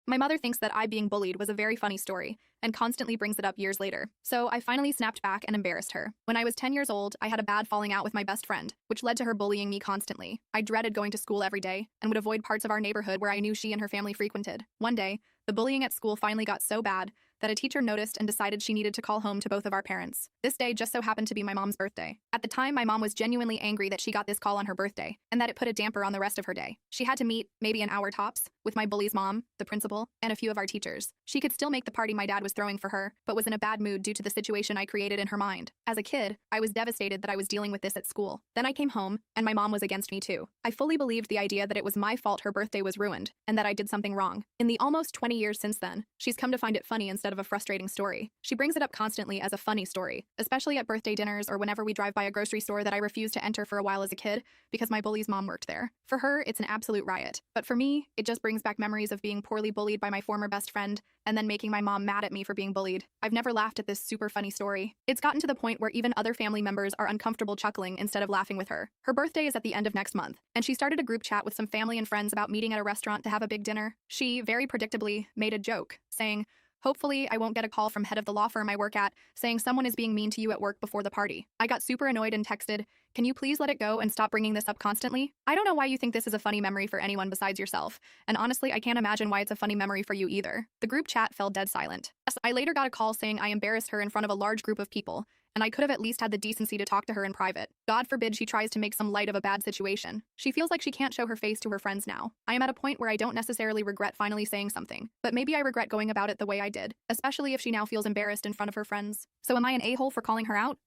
My mother thinks that I being bullied was a very funny story and constantly brings it up years later. So I finally snapped back and embarrassed her. When I was 10 years old, I had a bad falling out with my best friend, which led to her bullying me constantly. I dreaded going to school every day and would avoid parts of our neighborhood where I knew she and her family frequented. One day, the bullying at school finally got so bad that a teacher noticed and decided she needed to call home to both of our parents. This day just so happened to be my mom's birthday. At the time, my mom was genuinely angry that she got this call on her birthday and that it put a damper on the rest of her day. She had to meet, maybe an hour tops, with my bully's mom, the principal, and a few of our teachers. She could still make the party my dad was throwing for her, but was in a bad mood due to the situation I created in her mind. As a kid, I was devastated that I was dealing with this at school. Then I came home, and my mom was against me too. I fully believed the idea that it was my fault her birthday was ruined, and that I did something wrong. In the almost 20 years since then, she's come to find it funny instead of a frustrating story. She brings it up constantly as a funny story, especially at birthday dinners or whenever we drive by a grocery store that I refused to enter for a while as a kid because my bully's mom worked there. For her, it's an absolute riot. But for me, it just brings back memories of being poorly bullied by my former best friend and then making my mom mad at me for being bullied. I've never laughed at this super funny story. It's gotten to the point where even other family members are uncomfortable chuckling instead of laughing with her. Her birthday is at the end of next month, and she started a group chat with some family and friends about meeting at a restaurant to have a big dinner. She, very predictably, made a joke, saying, "Hopefully, I won't get a call from head of the law firm I work at saying someone is being mean to you at work before the party." I got super annoyed and texted, "Can you please let it go and stop bringing this up constantly? I don't know why you think this is a funny memory for anyone besides yourself, and honestly, I can't imagine why it's a funny memory for you either." The group chat fell dead silent. I later got a call saying I embarrassed her in front of a large group of people, and I could have at least had the decency to talk to her in private. God forbid she tries to make some light of a bad situation. She feels like she can't show her face to her friends now. I am at a point where I don't necessarily regret finally saying something, but maybe I regret going about it the way I did, especially if she now feels embarrassed in front of her friends. So am I an a-hole for calling her out?